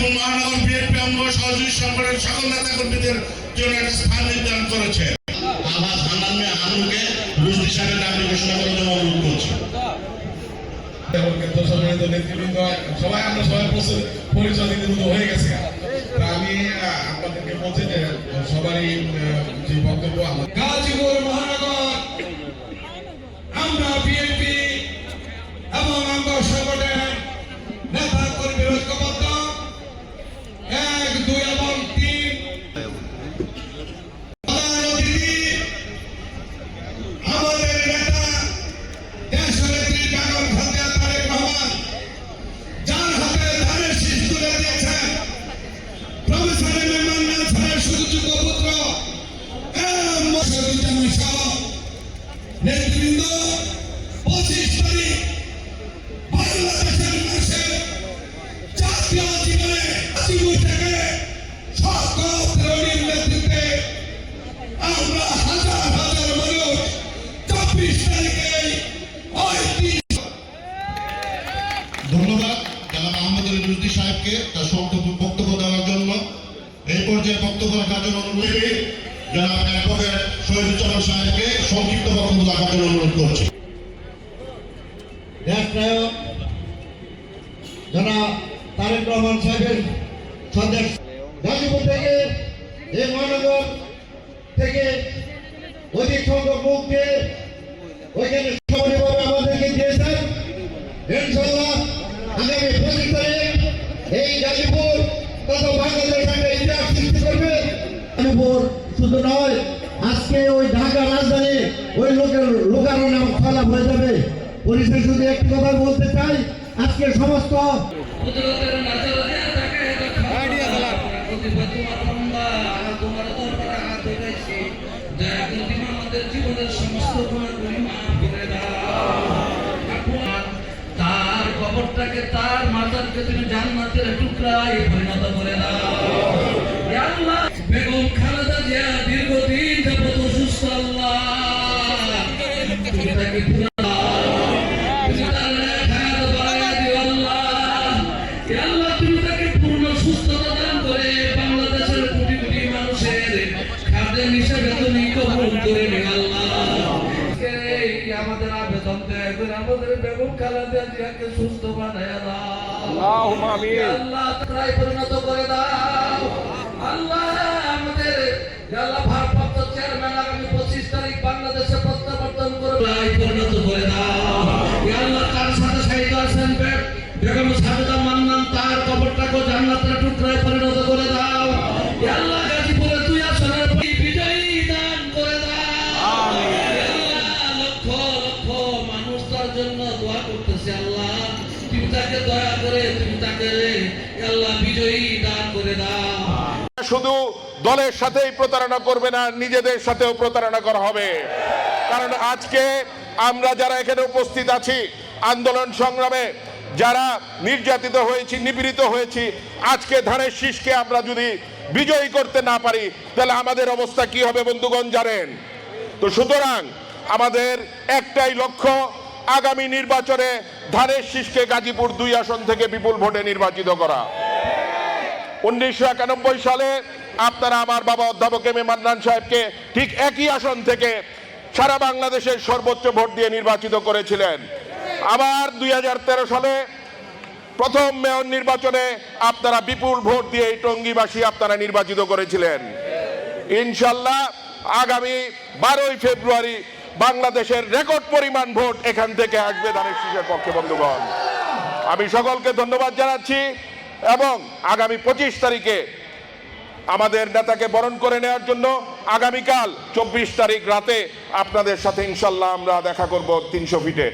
গাজীপুর মহানগর বিএনপি অঙ্গ সহযোগী সংগঠনের সকল নেতা কর্মীদের জন্য একটা স্থান নির্ধারণ করেছে। আবার হান্নান মিয়া হান্নুকে রুশদি সাহেবের নাম ঘোষণা করার জন্য অনুরোধ করছি। সবাই আমরা পরিচয় দিতে হয়ে গেছে। আমি আপনাদেরকে বলছি যে সবারই যে বক্তব্য গাজীপুর মহানগর আমরা বিএনপি এবং অঙ্গ সংগঠনের নেতা কর্মী ঐক্যবদ্ধ 1, 2 এবং 3 আমাদের নেতা দেশনেত্রী বেগম খালেদা তারেক রহমান যার হাতে ধানের শীষ তুলে দিয়েছেন প্রফেসর মেহমান নাসিরের সুযোগ্য পুত্র নেতৃবৃন্দ 25 তারিখ বাংলাদেশের মানুষের জাতীয় জীবনে গাজীপুর থেকে শওকত রনির নেতৃত্বে আমরা হাজার হাজার মানুষ 24 তারিখে ধন্যবাদ জনাব আহমদুল রুশদি সাহেবকে তার বক্তব্য দেওয়ার জন্য। এই পর্যায়ে বক্তব্য রাখার জন্য অনুরোধ জনাব অ্যাডভোকেট শহীদুজ্জামান সাহেবকে সংক্ষিপ্ত বক্তব্য রাখার জন্য অনুরোধ করছি। দেশনায়ক জনাব তারেক রহমান সাহেবের সন্দেশ গাজীপুর থেকে এই মহানগর থেকে অধিক সংখ্যক লোককে ওইখানে সমানভাবে আমাদেরকে দিয়েছেন। ইনশাআল্লাহ আগামী 25 তারিখ এই গাজীপুর তথা বাংলাদেশ একটা ইতিহাস সৃষ্টি করবে। গাজীপুর শুধু নয়, আজকে ওই ঢাকা রাজধানী ওই লোকারণ্য ফেলা হয়ে যাবে। পরিশেষে শুধু একটি কথা বলতে চাই, আজকে সমস্ত তার কবরটাকে তার মাজারকে তুমি জান্নাতের টুকরায় পরিণত করে দাও। আল্লাহ বেগম খালেদা জিয়া দীর্ঘদিন যাবত অসুস্থ, আল্লাহ তুমি তাকে পূর্ণ সুস্থতা দান করে বাংলাদেশের কোটি কোটি মানুষের খাদ্য হিসেবে তুমি কবুল করে নে আল্লাহ। আমাদের আবেদন আমাদের বেগম খালেদা জিয়াকে সুস্থ বানায় দাও, আল্লাহ তাই পরিণত করে দাও। আল্লাহ আমাদের আল্লাহ ভারপ্রাপ্ত চেয়ারম্যান আগামী 25 তারিখ বাংলাদেশে প্রত্যাবর্তন করে পরিণত করে দাও। আল্লাহ তার সাথে সাহিত্য আছেন বেগম সাজেদা মান্নান, তার কবরটাকে জান্নাতের টুকরায় পরিণত করে দাও। আল্লাহ গাজীপুরে 2 আসনের বিজয়ী দান করে দাও। লক্ষ লক্ষ মানুষ তার জন্য দোয়া করতেছে, আল্লাহ তুমি তাকে দয়া করে তুমি তাকে আল্লাহ বিজয়ী দান করে দাও। শুধু দলের সাথেই প্রতারণা করবে না, নিজেদের সাথেও প্রতারণা করা হবে। কারণ আজকে আমরা যারা এখানে উপস্থিত আছি, আন্দোলন সংগ্রামে যারা নির্যাতিত হয়েছি, নিপীড়িত হয়েছি, আজকে ধানের শীষকে আমরা যদি বিজয়ী করতে না পারি তাহলে আমাদের অবস্থা কি হবে বন্ধুগণ জানেন তো। সুতরাং আমাদের একটাই লক্ষ্য, আগামী নির্বাচনে ধানের শীষকে গাজীপুর 2 আসন থেকে বিপুল ভোটে নির্বাচিত করা। 1991 সালে আপনারা আমার বাবা অধ্যাপক এম এ মান্নান সাহেবকে ঠিক একই আসন থেকে সারা বাংলাদেশের সর্বোচ্চ ভোট দিয়ে নির্বাচিত করেছিলেন। আবার 2013 সালে প্রথম মেয়র নির্বাচনে আপনারা বিপুল ভোট দিয়ে এই টঙ্গীবাসী আপনারা নির্বাচিত করেছিলেন। ইনশাল্লাহ আগামী 12ই ফেব্রুয়ারি বাংলাদেশের রেকর্ড পরিমাণ ভোট এখান থেকে আসবে ধানের শীষের পক্ষে বন্ধুগণ। আমি সকলকে ধন্যবাদ জানাচ্ছি এবং আগামী 25 তারিখে আমাদের নেতাকে বরণ করে নেওয়ার জন্য আগামীকাল 24 তারিখ রাতে আপনাদের সাথে ইনশাল্লাহ আমরা দেখা করব 300 ফিটে।